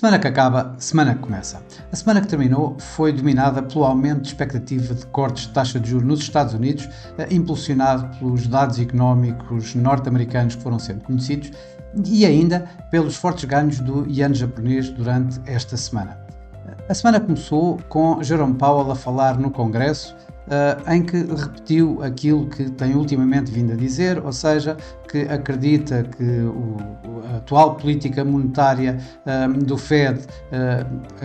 Semana que acaba, semana que começa. A semana que terminou foi dominada pelo aumento de expectativa de cortes de taxa de juros nos Estados Unidos, impulsionado pelos dados económicos norte-americanos que foram sendo conhecidos e ainda pelos fortes ganhos do iene japonês durante esta semana. A semana começou com Jerome Powell a falar no Congresso, em que repetiu aquilo que tem ultimamente vindo a dizer, ou seja, que acredita que a atual política monetária do Fed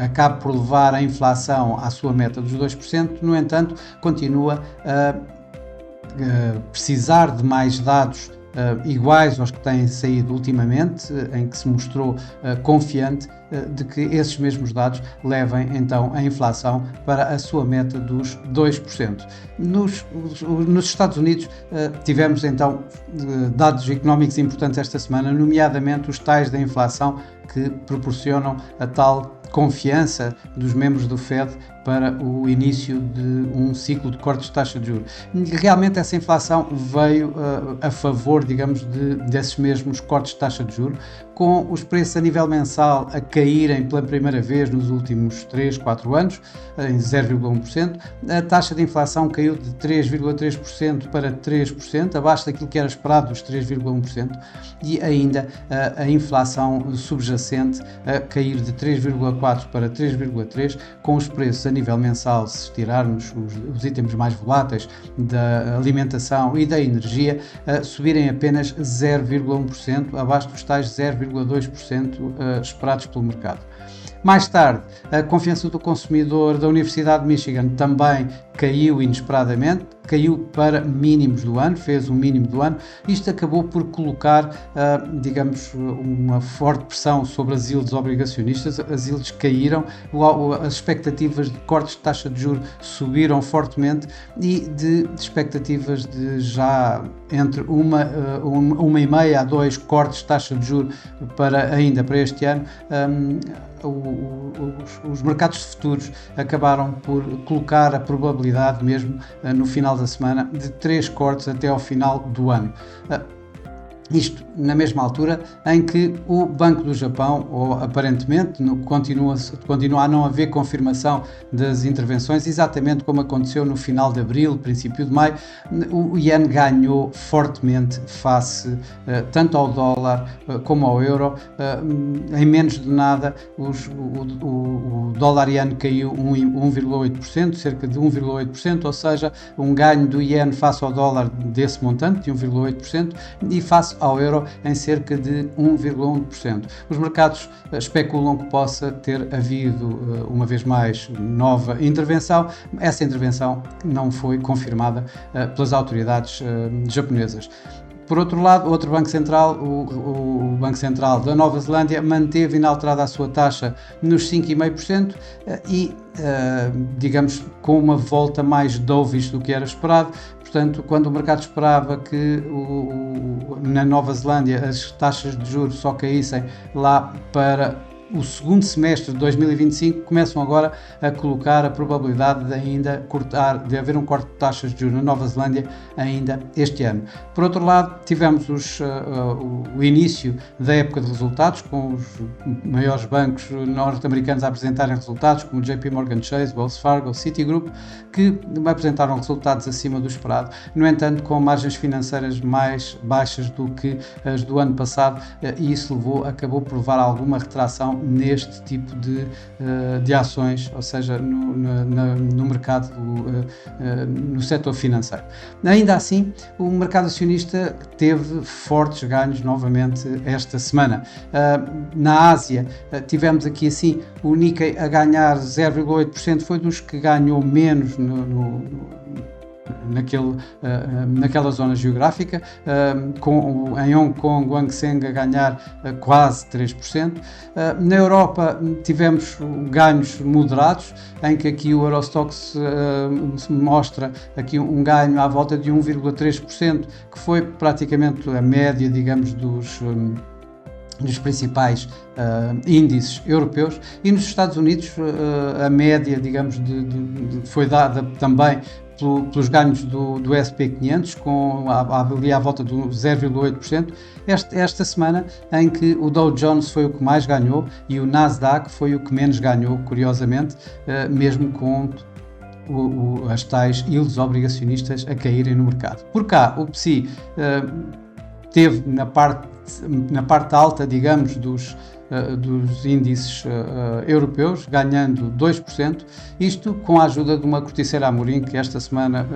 acabe por levar a inflação à sua meta dos 2%, no entanto, continua a precisar de mais dados iguais aos que têm saído ultimamente, em que se mostrou confiante de que esses mesmos dados levem então a inflação para a sua meta dos 2%. Nos Estados Unidos tivemos então dados económicos importantes esta semana, nomeadamente os tais da inflação que proporcionam a tal confiança dos membros do Fed para o início de um ciclo de cortes de taxa de juros. Realmente essa inflação veio a favor, digamos, desses mesmos cortes de taxa de juros, com os preços a nível mensal a caírem pela primeira vez nos últimos 3, 4 anos, em 0,1%. A taxa de inflação caiu de 3,3% para 3%, abaixo daquilo que era esperado, dos 3,1%, e ainda a inflação subjacente a cair de 3,4% para 3,3%, com os preços a nível mensal, se tirarmos os itens mais voláteis da alimentação e da energia, subirem apenas 0,1%, abaixo dos tais 0,2% esperados pelo mercado. Mais tarde, a confiança do consumidor da Universidade de Michigan também caiu inesperadamente, caiu para mínimos do ano, fez um mínimo do ano. Isto acabou por colocar, digamos, uma forte pressão sobre as yields obrigacionistas. As yields caíram, as expectativas de cortes de taxa de juros subiram fortemente e de expectativas de já entre 1,5 a 2 cortes de taxa de juros ainda para este ano. Os mercados de futuros acabaram por colocar a probabilidade mesmo no final da semana de 3 cortes até ao final do ano. Isto na mesma altura em que o Banco do Japão, ou aparentemente, continua a não haver confirmação das intervenções, exatamente como aconteceu no final de abril, princípio de maio. O iene ganhou fortemente face tanto ao dólar como ao euro. Em menos de nada, o dólar-iene caiu 1,8%, cerca de 1,8%, ou seja, um ganho do iene face ao dólar desse montante, de 1,8%, e face ao euro em cerca de 1,1%. Os mercados especulam que possa ter havido, uma vez mais, nova intervenção. Essa intervenção não foi confirmada pelas autoridades japonesas. Por outro lado, outro Banco Central, o Banco Central da Nova Zelândia, manteve inalterada a sua taxa nos 5,5% e, digamos, com uma volta mais dovish do que era esperado. Portanto, quando o mercado esperava que na Nova Zelândia as taxas de juros só caíssem lá para o segundo semestre de 2025, começam agora a colocar a probabilidade de haver um corte de taxas de juros na Nova Zelândia ainda este ano. Por outro lado, tivemos o início da época de resultados, com os maiores bancos norte-americanos a apresentarem resultados, como o JP Morgan Chase, Wells Fargo, Citigroup, que apresentaram resultados acima do esperado, no entanto com margens financeiras mais baixas do que as do ano passado, e isso acabou por levar a alguma retração neste tipo de ações, ou seja, no mercado, no setor financeiro. Ainda assim, o mercado acionista teve fortes ganhos novamente esta semana. Na Ásia, tivemos aqui assim o Nikkei a ganhar 0,8%, foi dos que ganhou menos naquela zona geográfica, em Hong Kong o Hang Seng a ganhar quase 3%. Na Europa tivemos ganhos moderados, em que aqui o Eurostoxx mostra aqui um ganho à volta de 1,3%, que foi praticamente a média, digamos, dos principais índices europeus, e nos Estados Unidos a média, digamos, foi dada também pelos ganhos do SP500, ali à volta de 0,8%. Esta semana em que o Dow Jones foi o que mais ganhou e o Nasdaq foi o que menos ganhou, curiosamente, mesmo com as tais yields obrigacionistas a caírem no mercado. Por cá, o PSI teve na parte alta, digamos, dos índices europeus, ganhando 2%, isto com a ajuda de uma corticeira Amorim, que esta semana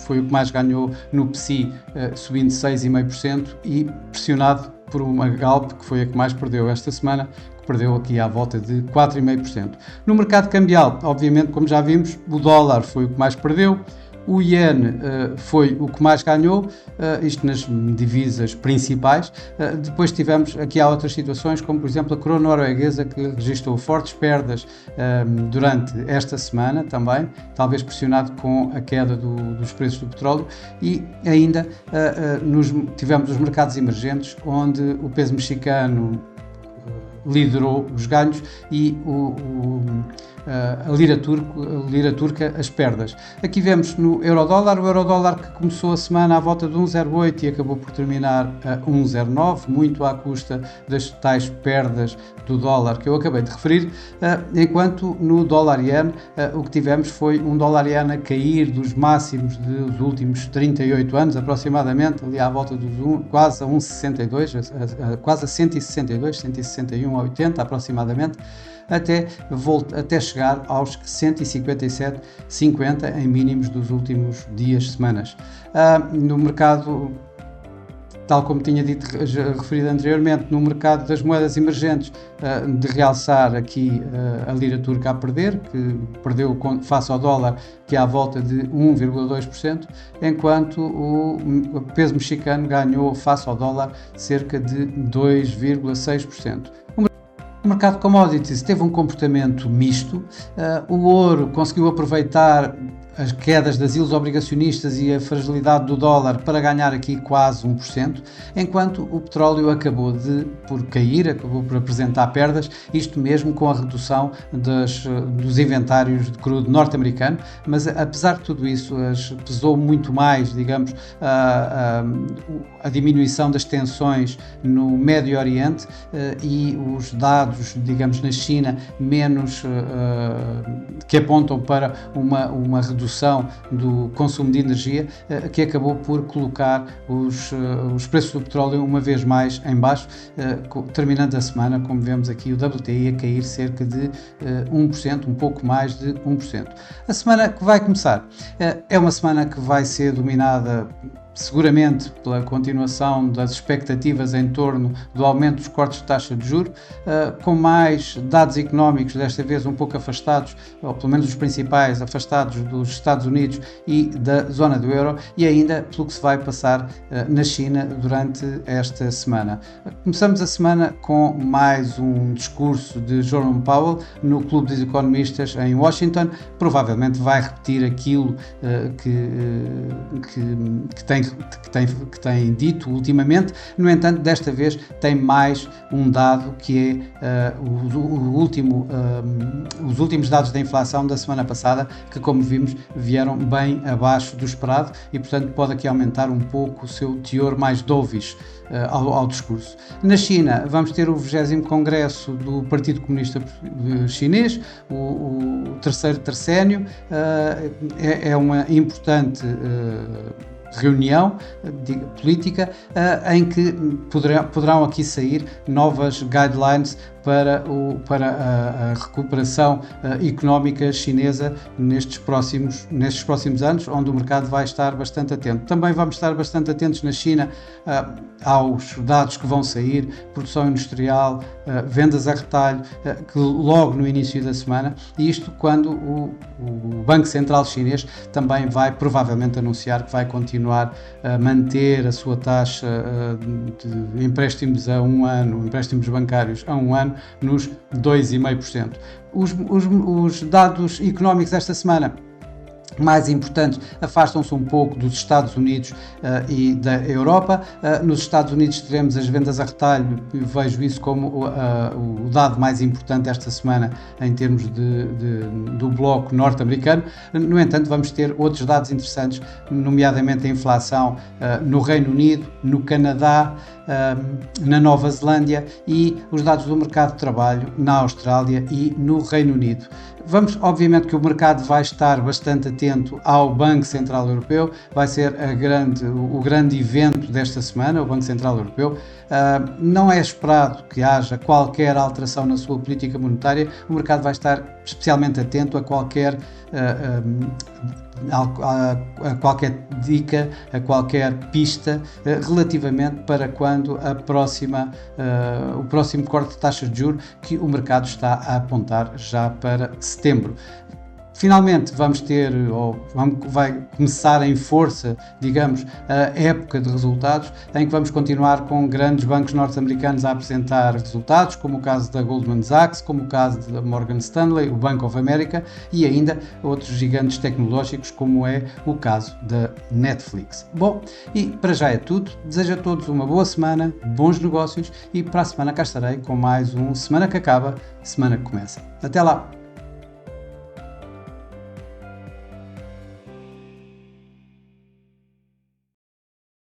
foi o que mais ganhou no PSI, subindo 6,5%, e pressionado por uma Galp, que foi a que mais perdeu esta semana, que perdeu aqui à volta de 4,5%. No mercado cambial, obviamente, como já vimos, o dólar foi o que mais perdeu, o iene foi o que mais ganhou, isto nas divisas principais. Depois tivemos, aqui há outras situações, como por exemplo a coroa norueguesa, que registrou fortes perdas durante esta semana também, talvez pressionado com a queda dos preços do petróleo, e ainda tivemos os mercados emergentes, onde o peso mexicano liderou os ganhos e a lira turca as perdas. Aqui vemos no euro-dólar, o euro-dólar que começou a semana à volta de 1,08 e acabou por terminar a 1,09, muito à custa das tais perdas do dólar que eu acabei de referir, enquanto no dólar-iene o que tivemos foi um dólar-iene a cair dos máximos dos últimos 38 anos, aproximadamente, ali à volta dos quase a 1,62, quase a 162, 161,80 aproximadamente, até chegar aos 157,50 em mínimos dos últimos dias, semanas. No mercado, tal como tinha dito, referido anteriormente, no mercado das moedas emergentes, de realçar aqui a lira turca a perder, que perdeu face ao dólar, que é à volta de 1,2%, enquanto o peso mexicano ganhou face ao dólar cerca de 2,6%. O mercado de commodities teve um comportamento misto. O ouro conseguiu aproveitar as quedas das yields obrigacionistas e a fragilidade do dólar para ganhar aqui quase 1%, enquanto o petróleo acabou por cair, acabou por apresentar perdas, isto mesmo com a redução dos inventários de crudo norte-americano, mas apesar de tudo isso pesou muito mais, digamos, a diminuição das tensões no Médio Oriente e os dados, digamos, na China menos que apontam para uma redução do consumo de energia, que acabou por colocar os preços do petróleo uma vez mais em baixo, terminando a semana, como vemos aqui, o WTI a cair cerca de 1%, um pouco mais de 1%. A semana que vai começar é uma semana que vai ser dominada seguramente pela continuação das expectativas em torno do aumento dos cortes de taxa de juros, com mais dados económicos, desta vez um pouco afastados, ou pelo menos os principais, afastados dos Estados Unidos e da zona do euro, e ainda pelo que se vai passar na China durante esta semana. Começamos a semana com mais um discurso de Jerome Powell no Clube dos Economistas em Washington. Provavelmente vai repetir aquilo que tem dito ultimamente. No entanto, desta vez tem mais um dado que é os últimos dados da inflação da semana passada, que, como vimos, vieram bem abaixo do esperado e, portanto, pode aqui aumentar um pouco o seu teor mais dovish ao discurso. Na China, vamos ter o 20º Congresso do Partido Comunista Chinês, o terceiro tercénio. É uma importante reunião política em que poderão aqui sair novas guidelines para a recuperação económica chinesa nestes próximos anos, onde o mercado vai estar bastante atento. Também vamos estar bastante atentos na China aos dados que vão sair, produção industrial, vendas a retalho, que logo no início da semana, e isto quando o Banco Central Chinês também vai provavelmente anunciar que vai continuar a manter a sua taxa de empréstimos a um ano, empréstimos bancários a um ano, nos 2,5%. Os dados económicos desta semana mais importantes afastam-se um pouco dos Estados Unidos e da Europa. Nos Estados Unidos teremos as vendas a retalho, vejo isso como o dado mais importante esta semana em termos do bloco norte-americano. No entanto, vamos ter outros dados interessantes, nomeadamente a inflação no Reino Unido, no Canadá, na Nova Zelândia e os dados do mercado de trabalho na Austrália e no Reino Unido. Obviamente que o mercado vai estar bastante atento ao Banco Central Europeu, vai ser o grande evento desta semana, o Banco Central Europeu. Não é esperado que haja qualquer alteração na sua política monetária, o mercado vai estar especialmente atento a qualquer dica, a qualquer pista relativamente para quando o próximo corte de taxas de juros, que o mercado está a apontar já para setembro. Finalmente vai começar em força, digamos, a época de resultados, em que vamos continuar com grandes bancos norte-americanos a apresentar resultados, como o caso da Goldman Sachs, como o caso da Morgan Stanley, o Bank of America e ainda outros gigantes tecnológicos, como é o caso da Netflix. Bom, e para já é tudo. Desejo a todos uma boa semana, bons negócios e para a semana cá estarei com mais um Semana que Acaba, Semana que Começa. Até lá!